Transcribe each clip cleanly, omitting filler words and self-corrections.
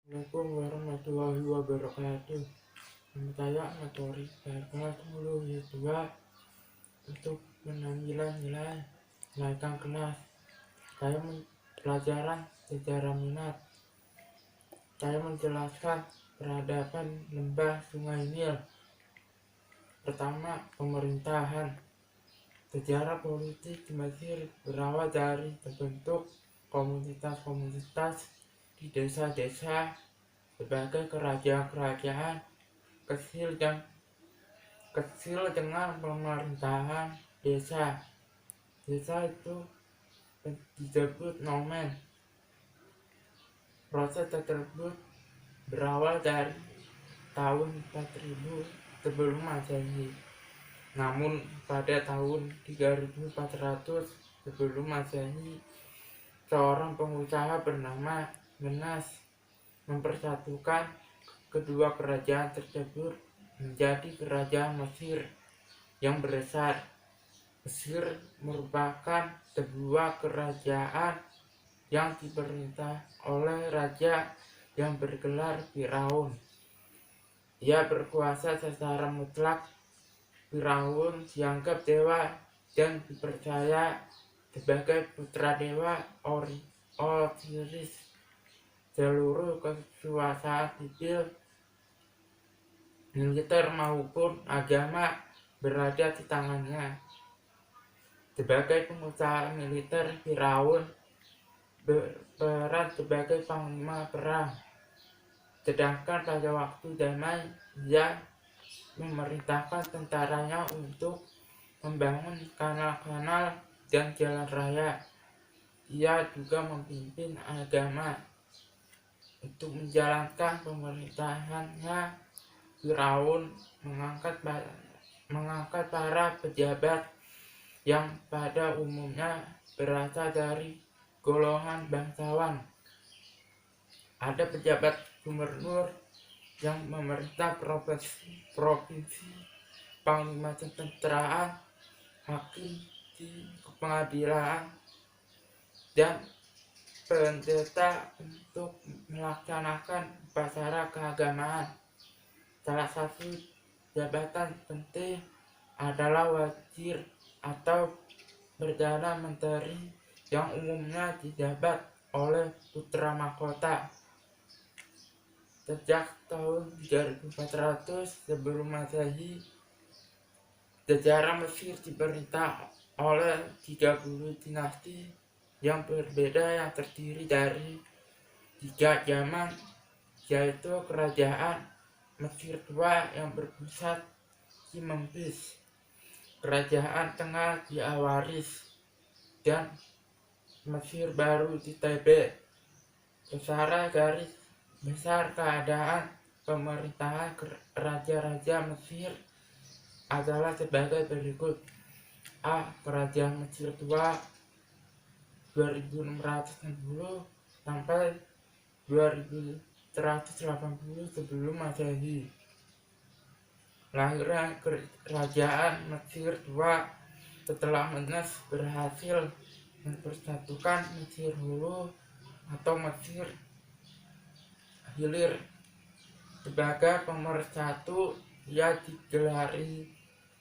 Assalamualaikum warahmatullahi wabarakatuh. Saya materi kelas 10 Y2 untuk penampilan nilai kenaikan kelas. Saya pelajaran sejarah minat. Saya menjelaskan peradaban lembah Sungai Nil. Pertama, pemerintahan. Sejarah politik di Mesir berawal dari terbentuk komunitas-komunitas di desa-desa sebagai kerajaan-kerajaan kecil dengan pemerintahan desa. Desa itu disebut nomen. Proses tersebut berawal dari tahun 4000 sebelum Masehi. Namun pada tahun 3400 sebelum Masehi, seorang pengusaha bernama Menas mempersatukan kedua kerajaan tersebut menjadi kerajaan Mesir yang besar. Mesir merupakan sebuah kerajaan yang diperintah oleh raja yang bergelar Firaun. Ia berkuasa secara mutlak. Firaun dianggap dewa dan dipercaya sebagai putra dewa Osiris. Seluruh kekuasaan sipil, militer maupun agama berada di tangannya. Sebagai pengusaha militer, Firaun berperan sebagai panglima perang. Sedangkan pada waktu damai, ia memerintahkan tentaranya untuk membangun kanal-kanal dan jalan raya. Ia juga memimpin agama. Untuk menjalankan pemerintahannya, Firaun mengangkat para pejabat yang pada umumnya berasal dari golongan bangsawan. Ada pejabat gubernur yang memerintah provinsi, panglima ketenteraan, hakim di pengadilan, dan pendeta untuk melaksanakan upacara keagamaan. Salah satu jabatan penting adalah wazir atau perdana menteri yang umumnya dijabat oleh putra mahkota. Sejak tahun 3400 sebelum Masehi, sejarah Mesir diperintah oleh 30 dinasti yang berbeda yang terdiri dari 3 zaman, yaitu kerajaan Mesir tua yang berpusat di Memphis, kerajaan tengah di Awaris, dan Mesir baru di Thebe. Secara garis besar keadaan pemerintahan raja-raja Mesir adalah sebagai berikut. A. Kerajaan Mesir tua 2660 sampai 2180 sebelum Masehi. Lahirnya kerajaan Mesir tua setelah Menes berhasil mempersatukan Mesir Hulu atau Mesir Hilir. Sebagai pemersatu, ia digelari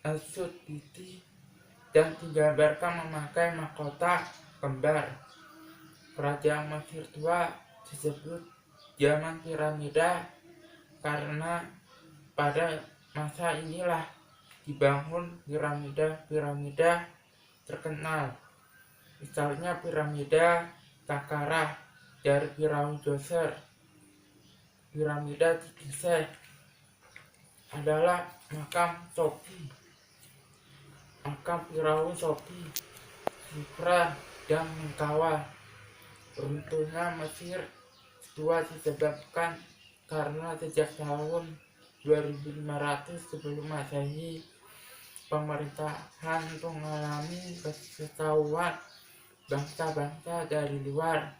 Al-Suditi dan digambarkan memakai mahkota kembar. Kerajaan Mesir tua disebut zaman piramida karena pada masa inilah dibangun piramida terkenal. Misalnya piramida Saqqara dari Firaun Djoser. Piramida di Gizeh adalah makam Sofi, makam Firaun Sofi, Khufra, dan Menkawa. Runtuhnya Mesir tua disebabkan karena sejak tahun 2500 sebelum Masehi, pemerintahan mengalami kekacauan bangsa-bangsa dari luar,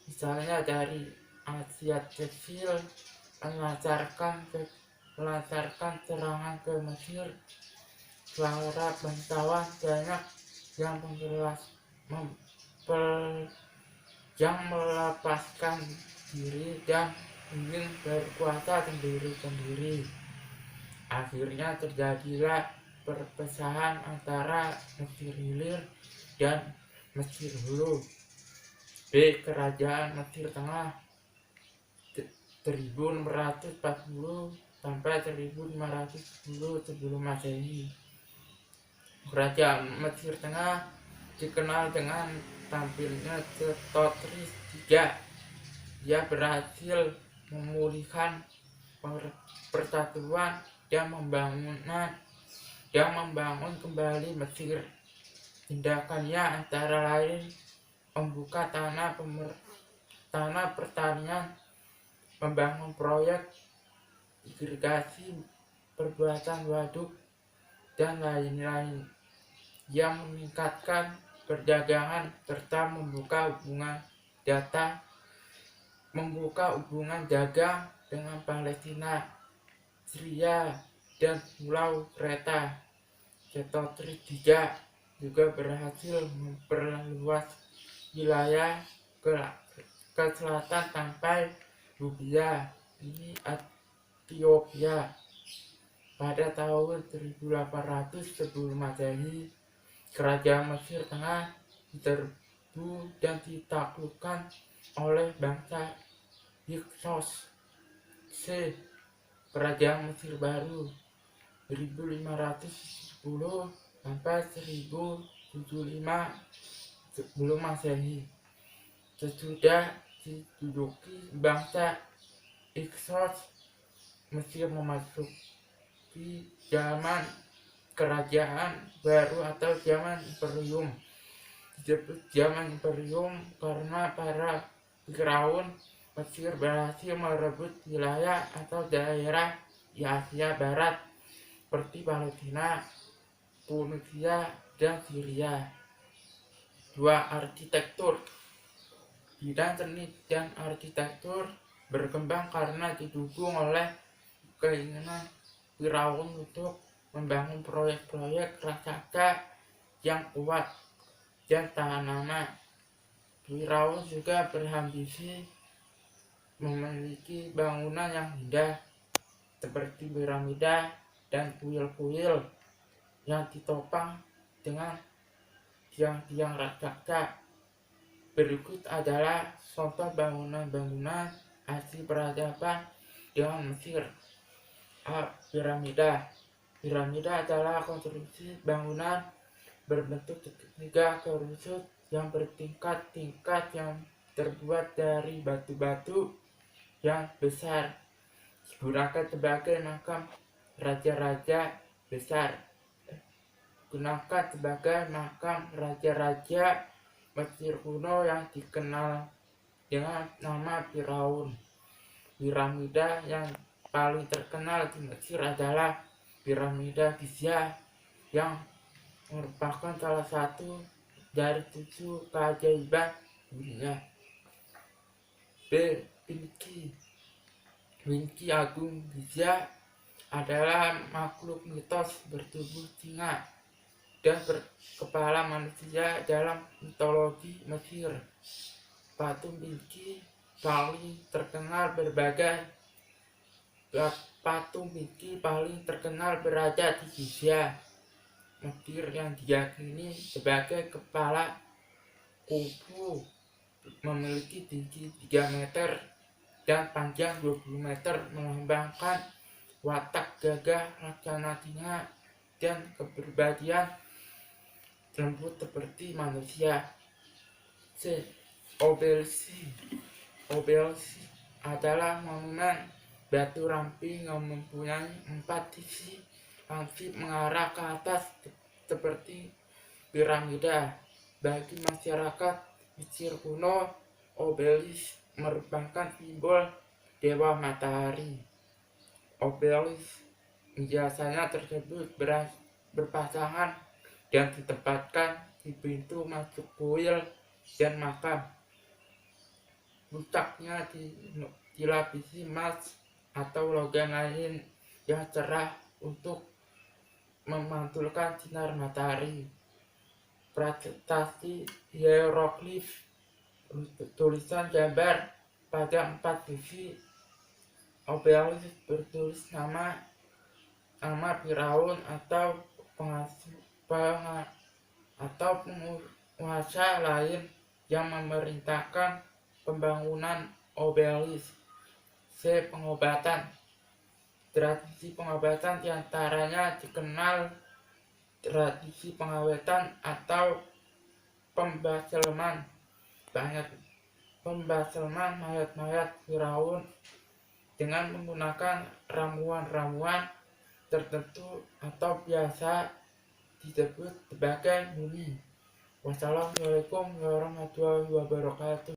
misalnya dari Asia Kecil, melancarkan serangan ke Mesir. Para bangsawan banyak yang melepaskan diri dan ingin berkuasa sendiri-sendiri. Akhirnya terjadilah perpecahan antara Mesir Hilir dan Mesir Hulu. Kerajaan Mesir Tengah 1640 sampai 1510 sebelum Masehi. Kerajaan Mesir Tengah dikenal dengan tampilnya Sesostris III. Dia berhasil memulihkan persatuan dan membangun kembali Mesir. Tindakannya antara lain membuka tanah pertanian, membangun proyek irigasi, perbuatan waduk, dan lain-lain yang meningkatkan perdagangan serta membuka hubungan dagang dengan Palestina, Syria, dan Pulau Kreta. Sesostris III juga berhasil memperluas wilayah ke selatan sampai Nubia, ini Ethiopia. Pada tahun 1800 sebelum Masehi, kerajaan Mesir Tengah diserbu dan ditaklukkan oleh bangsa Hyksos. Kerajaan Mesir Baru 1510 sampai 1075 sebelum Masehi. Sesudah diduduki bangsa Hyksos, Mesir memasuki zaman kerajaan baru atau zaman imperium. Disebut zaman imperium karena para Firaun Mesir berhasil merebut wilayah atau daerah di Asia Barat seperti Palestina, Tunisia, dan Syria. 2. Arsitektur. Bidang seni dan arsitektur berkembang karena didukung oleh keinginan Firaun untuk membangun proyek-proyek raksasa yang kuat dan tahan lama. Firaun juga berambisi memiliki bangunan yang indah seperti piramida dan kuil-kuil yang ditopang dengan tiang-tiang raksasa. Berikut adalah contoh bangunan-bangunan asli peradaban dengan Mesir. A. Piramida. Piramida adalah konstruksi bangunan berbentuk segitiga kerusut yang bertingkat-tingkat yang terbuat dari batu-batu yang besar, digunakan sebagai makam raja-raja besar. Digunakan sebagai makam raja-raja Mesir kuno yang dikenal dengan nama Firaun. Piramida yang paling terkenal di Mesir adalah Piramida Giza yang merupakan salah satu dari 7 keajaiban dunia. B. Pinky Agung Giza adalah makhluk mitos bertubuh singa dan berkepala manusia dalam mitologi Mesir. Patung Pinky paling terkenal berada di Giza, Mesir, yang diyakini sebagai kepala Khufu, memiliki tinggi 3 meter dan panjang 20 meter, melambangkan watak gagah laksana singa dan kepribadian lembut seperti manusia. C. Obelisk adalah monumen batu ramping yang mempunyai 4 sisi langsing mengarah ke atas seperti piramida. Bagi masyarakat Mesir kuno, obelisk merupakan simbol dewa matahari. Obelisk biasanya tersebut berpasangan dan ditempatkan di pintu masuk kuil dan makam. Puncaknya dilapisi emas atau logam lain yang cerah untuk memantulkan sinar matahari. Prasasti hieroglif, tulisan gambar pada 4 sisi Obelisk bertulis nama Firaun atau penguasa lain yang memerintahkan pembangunan obelisk. Pengobatan. Tradisi pengobatan diantaranya dikenal tradisi pengawetan atau pembasleman mayat-mayat Firaun dengan menggunakan ramuan-ramuan tertentu atau biasa disebut sebagai mumi. Wassalamualaikum warahmatullahi wabarakatuh.